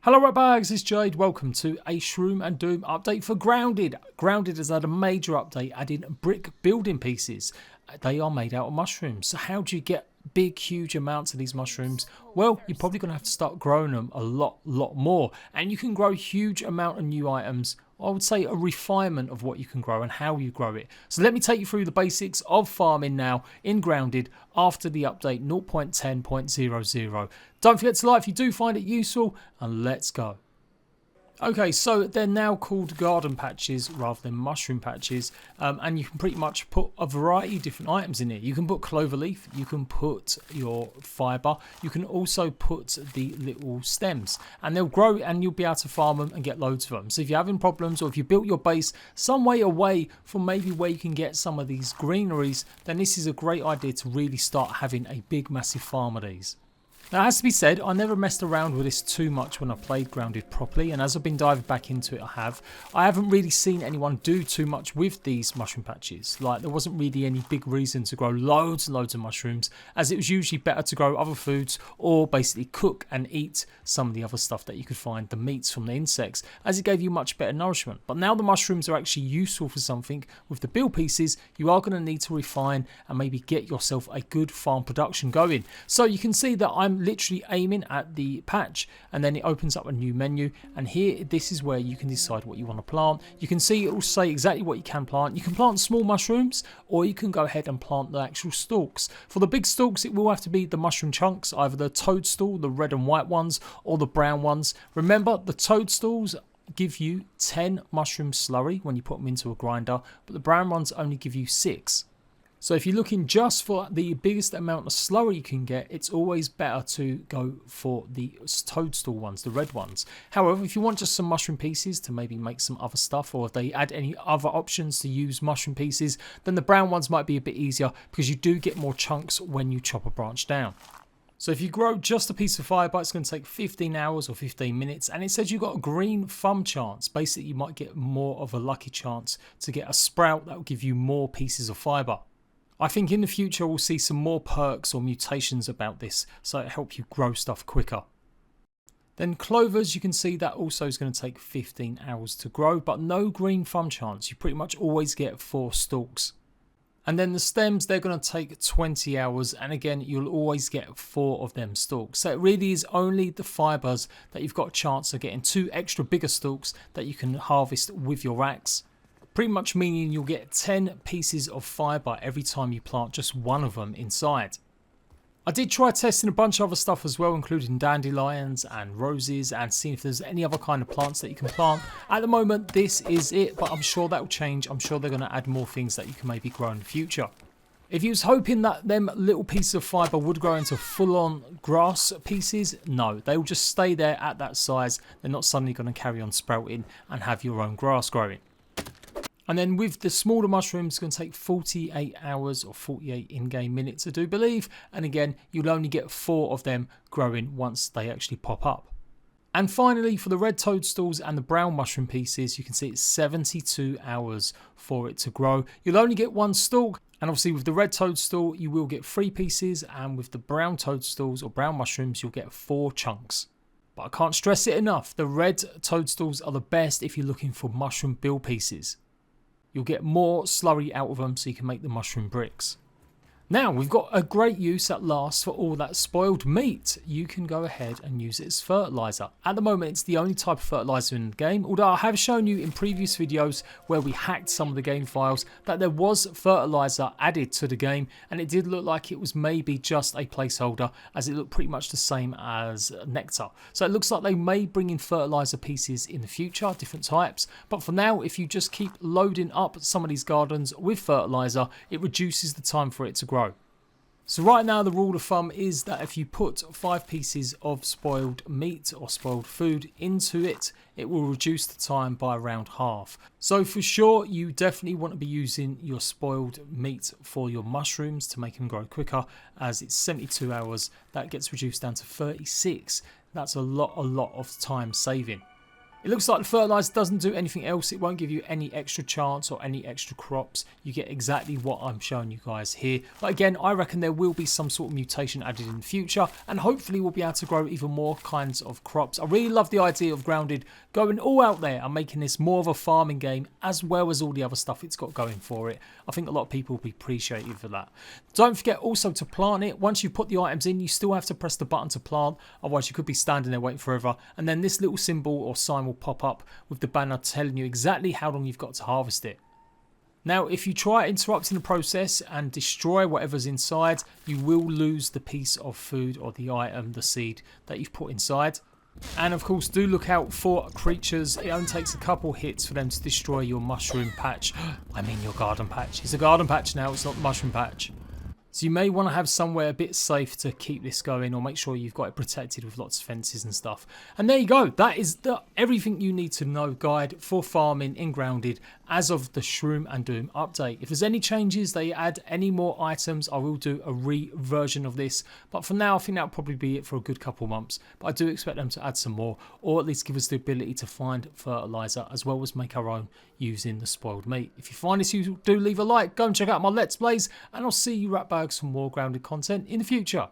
Hello Ratbags, it's Jade. Welcome to a Shroom and Doom update for Grounded. Grounded has had a major update adding brick building pieces. They are made out of mushrooms. So how do you get big, huge amounts of these mushrooms? Well, you're probably going to have to start growing them a lot more. And you can grow huge amount of new items. I would say a refinement of what you can grow and how you grow it. So let me take you through the basics of farming now in Grounded after the update 0.10.00. Don't forget to like if you do find it useful, and let's go. Okay, so they're now called garden patches rather than mushroom patches, and you can pretty much put a variety of different items in here. You can put clover leaf, you can put your fibre, you can also put the little stems, and they'll grow and you'll be able to farm them and get loads of them. So if you're having problems, or if you built your base some way away from maybe where you can get some of these greeneries, then this is a great idea to really start having a big massive farm of these. Now, it has to be said, I never messed around with this too much when I played Grounded properly, and as I've been diving back into it, I haven't really seen anyone do too much with these mushroom patches. Like, there wasn't really any big reason to grow loads and loads of mushrooms, as it was usually better to grow other foods or basically cook and eat some of the other stuff that you could find, the meats from the insects, as it gave you much better nourishment. But now the mushrooms are actually useful for something. With the build pieces, you are going to need to refine and maybe get yourself a good farm production going. So you can see that I'm literally aiming at the patch, and then it opens up a new menu, and here this is where you can decide what you want to plant. You can see it will say exactly what you can plant. You can plant small mushrooms, or you can go ahead and plant the actual stalks. For the big stalks, it will have to be the mushroom chunks, either the toadstool, the red and white ones, or the brown ones. Remember, the toadstools give you 10 mushroom slurry when you put them into a grinder, but the brown ones only give you 6. So if you're looking just for the biggest amount of slurry you can get, it's always better to go for the toadstool ones, the red ones. However, if you want just some mushroom pieces to maybe make some other stuff, or if they add any other options to use mushroom pieces, then the brown ones might be a bit easier because you do get more chunks when you chop a branch down. So if you grow just a piece of fibre, it's going to take 15 hours or 15 minutes, and it says you've got a green thumb chance. Basically, you might get more of a lucky chance to get a sprout that will give you more pieces of fibre. I think in the future we'll see some more perks or mutations about this, so it helps you grow stuff quicker. Then clovers, you can see that also is going to take 15 hours to grow, but no green thumb chance. You pretty much always get 4 stalks. And then the stems, they're going to take 20 hours, and again you'll always get 4 of them stalks. So it really is only the fibres that you've got a chance of getting 2 extra bigger stalks that you can harvest with your axe. Pretty much meaning you'll get 10 pieces of fibre every time you plant just one of them inside. I did try testing a bunch of other stuff as well, including dandelions and roses, and seeing if there's any other kind of plants that you can plant. At the moment, this is it, but I'm sure that will change. I'm sure they're going to add more things that you can maybe grow in the future. If you was hoping that them little pieces of fibre would grow into full-on grass pieces, no, they will just stay there at that size. They're not suddenly going to carry on sprouting and have your own grass growing. And then with the smaller mushrooms, it's going to take 48 hours or 48 in-game minutes, I do believe. And again, you'll only get 4 of them growing once they actually pop up. And finally, for the red toadstools and the brown mushroom pieces, you can see it's 72 hours for it to grow. You'll only get 1 stalk. And obviously with the red toadstool, you will get 3 pieces. And with the brown toadstools or brown mushrooms, you'll get 4 chunks. But I can't stress it enough. The red toadstools are the best if you're looking for mushroom build pieces. You'll get more slurry out of them so you can make the mushroom bricks. Now, we've got a great use at last for all that spoiled meat. You can go ahead and use it as fertilizer. At the moment, it's the only type of fertilizer in the game, although I have shown you in previous videos where we hacked some of the game files that there was fertilizer added to the game, and it did look like it was maybe just a placeholder, as it looked pretty much the same as nectar. So it looks like they may bring in fertilizer pieces in the future, different types, but for now, if you just keep loading up some of these gardens with fertilizer, it reduces the time for it to grow. So right now the rule of thumb is that if you put 5 pieces of spoiled meat or spoiled food into it, it will reduce the time by around half. So for sure, you definitely want to be using your spoiled meat for your mushrooms to make them grow quicker, as it's 72 hours. That gets reduced down to 36. That's a lot of time saving. It looks like the fertilizer doesn't do anything else. It won't give you any extra chance or any extra crops. You get exactly what I'm showing you guys here. But again, I reckon there will be some sort of mutation added in the future, and hopefully we'll be able to grow even more kinds of crops. I really love the idea of Grounded going all out there and making this more of a farming game, as well as all the other stuff it's got going for it. I think a lot of people will be appreciative for that. Don't forget also to plant it. Once you put the items in, you still have to press the button to plant, otherwise you could be standing there waiting forever, and then this little symbol or sign will pop up with the banner telling you exactly how long you've got to harvest it. Now, if you try interrupting the process and destroy whatever's inside, you will lose the piece of food or the item, the seed that you've put inside. And of course, do look out for creatures. It only takes a couple hits for them to destroy your mushroom patch. I mean your garden patch. It's a garden patch now, it's not the mushroom patch. So you may want to have somewhere a bit safe to keep this going, or make sure you've got it protected with lots of fences and stuff. And there you go. That is everything you need to know guide for farming in Grounded as of the Shroom and Doom update. If there's any changes, they add any more items, I will do a re-version of this. But for now, I think that'll probably be it for a good couple months. But I do expect them to add some more, or at least give us the ability to find fertilizer, as well as make our own using the spoiled meat. If you find this useful, do leave a like. Go and check out my Let's Plays, and I'll see you rat bags for more Grounded content in the future.